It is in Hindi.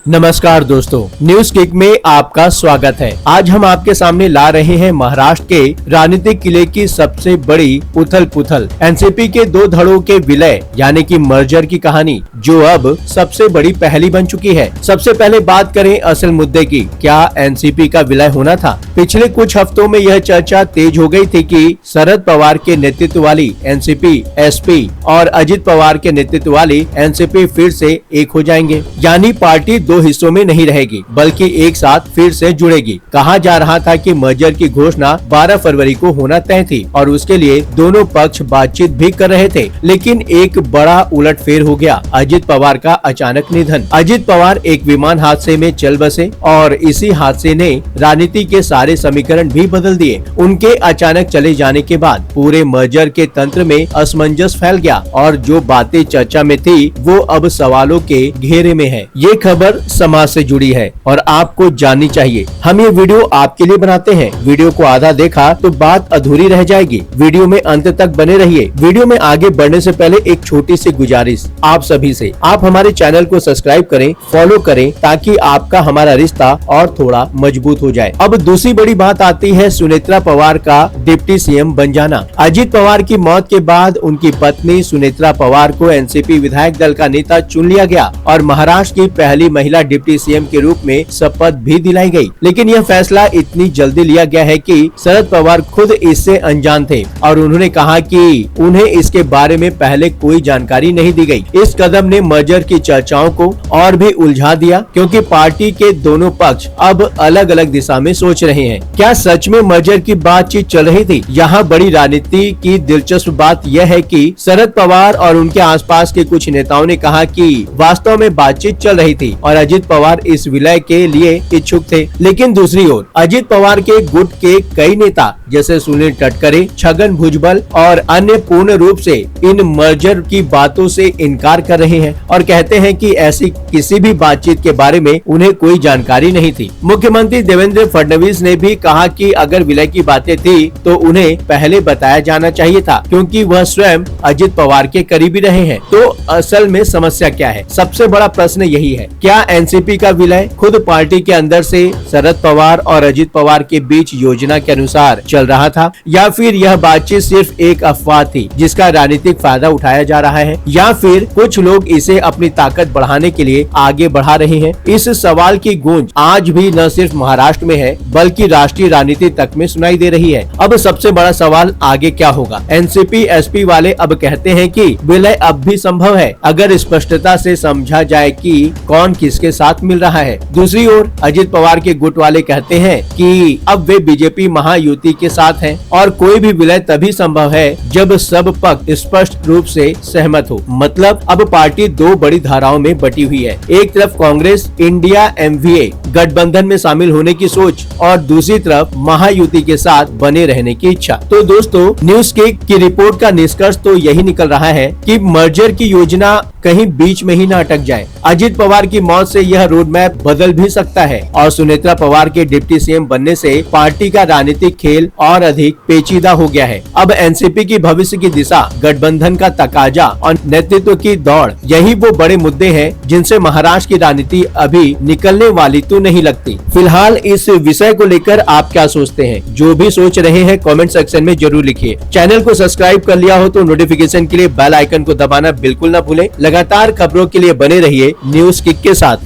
नमस्कार दोस्तों, न्यूज किक में आपका स्वागत है। आज हम आपके सामने ला रहे हैं महाराष्ट्र के राजनीतिक किले की सबसे बड़ी उथल पुथल, एनसीपी के दो धड़ों के विलय यानी कि मर्जर की कहानी, जो अब सबसे बड़ी पहेली बन चुकी है। सबसे पहले बात करें असल मुद्दे की, क्या एनसीपी का विलय होना था? पिछले कुछ हफ्तों में यह चर्चा तेज हो गई थी कि शरद पवार के नेतृत्व वाली एनसीपी एसपी और अजित पवार के नेतृत्व वाली एनसीपी फिर से एक हो जाएंगे, यानी पार्टी दो हिस्सों में नहीं रहेगी बल्कि एक साथ फिर से जुड़ेगी। कहा जा रहा था कि मर्जर की घोषणा 12 फरवरी को होना तय थी और उसके लिए दोनों पक्ष बातचीत भी कर रहे थे, लेकिन एक बड़ा उलटफेर हो गया। अजित पवार का अचानक निधन। अजित पवार एक विमान हादसे में चल बसे और इसी हादसे ने राजनीति के सारे समीकरण भी बदल दिए। उनके अचानक चले जाने के बाद पूरे मर्जर के तंत्र में असमंजस फैल गया और जो बातें चर्चा में थी वो अब सवालों के घेरे में है। ये खबर समाज से जुड़ी है और आपको जाननी चाहिए। हम ये वीडियो आपके लिए बनाते हैं। वीडियो को आधा देखा तो बात अधूरी रह जाएगी। वीडियो में अंत तक बने रहिए। वीडियो में आगे बढ़ने से पहले एक छोटी सी गुजारिश आप सभी से, आप हमारे चैनल को सब्सक्राइब करें, फॉलो करें, ताकि आपका हमारा रिश्ता और थोड़ा मजबूत हो जाए। अब दूसरी बड़ी बात आती है सुनेत्रा पवार का डिप्टी सीएम बन जाना। अजित पवार की मौत के बाद उनकी पत्नी सुनेत्रा पवार को एनसीपी विधायक दल का नेता चुन लिया गया और महाराष्ट्र की पहली महिला डिप्टी सीएम के रूप में शपथ भी दिलाई गई। लेकिन यह फैसला इतनी जल्दी लिया गया है कि शरद पवार खुद इससे अनजान थे और उन्होंने कहा कि उन्हें इसके बारे में पहले कोई जानकारी नहीं दी गई। इस कदम ने मर्जर की चर्चाओं को और भी उलझा दिया, क्योंकि पार्टी के दोनों पक्ष अब अलग अलग दिशा में सोच रहे हैं। क्या सच में मर्जर की बातचीत चल रही थी? यहाँ बड़ी राजनीति की दिलचस्प बात यह है कि शरद पवार और उनके आसपास के कुछ नेताओं ने कहा कि वास्तव में बातचीत चल रही थी और अजित पवार इस विलय के लिए इच्छुक थे। लेकिन दूसरी ओर अजित पवार के गुट के कई नेता जैसे सुनील तटकरे, छगन भुजबल और अन्य पूर्ण रूप से इन मर्जर की बातों से इनकार कर रहे हैं और कहते हैं कि ऐसी किसी भी बातचीत के बारे में उन्हें कोई जानकारी नहीं थी। मुख्यमंत्री देवेंद्र फडणवीस ने भी कहा कि अगर विलय की बातें थी तो उन्हें पहले बताया जाना चाहिए था, क्योंकि वह स्वयं अजित पवार के करीबी रहे हैं। तो असल में समस्या क्या है? सबसे बड़ा प्रश्न यही है, क्या एनसीपी का विलय खुद पार्टी के अंदर से शरद पवार और अजित पवार के बीच योजना के अनुसार चल रहा था, या फिर यह बातचीत सिर्फ एक अफवाह थी जिसका राजनीतिक फायदा उठाया जा रहा है, या फिर कुछ लोग इसे अपनी ताकत बढ़ाने के लिए आगे बढ़ा रहे हैं? इस सवाल की गूंज आज भी न सिर्फ महाराष्ट्र में है बल्कि राष्ट्रीय राजनीति तक में सुनाई दे रही है। अब सबसे बड़ा सवाल आगे क्या होगा? एनसीपी एसपी वाले अब कहते हैं कि विलय अब भी संभव है अगर स्पष्टता से समझा जाए कि कौन किसके साथ मिल रहा है। दूसरी ओर अजित पवार के गुट वाले कहते हैं कि अब वे बीजेपी महायुति के साथ हैं और कोई भी विलय तभी संभव है जब सब पक्ष स्पष्ट रूप से सहमत हो। मतलब अब पार्टी दो बड़ी धाराओं में बटी हुई है। एक तरफ कांग्रेस इंडिया एमवीए गठबंधन में शामिल होने की सोच और दूसरी तरफ महायुति के साथ बने रहने की इच्छा। तो दोस्तों, न्यूज किक की रिपोर्ट का निष्कर्ष तो यही निकल रहा है कि मर्जर की योजना कहीं बीच में ही न अटक जाए। अजित पवार की मौत से यह रोड मैप बदल भी सकता है और सुनेत्रा पवार के डिप्टी सीएम बनने से पार्टी का राजनीतिक खेल और अधिक पेचीदा हो गया है। अब एनसीपी की भविष्य की दिशा, गठबंधन का तकाजा और नेतृत्व की दौड़, यही वो बड़े मुद्दे हैं जिनसे महाराष्ट्र की राजनीति अभी निकलने वाली तो नहीं लगती। फिलहाल इस विषय को लेकर आप क्या सोचते हैं? जो भी सोच रहे हैं कमेंट सेक्शन में जरूर लिखिए। चैनल को सब्सक्राइब कर लिया हो तो नोटिफिकेशन के लिए बेल आइकन को दबाना बिल्कुल न भूलें। लगातार खबरों के लिए बने रहिए न्यूज किक के साथ।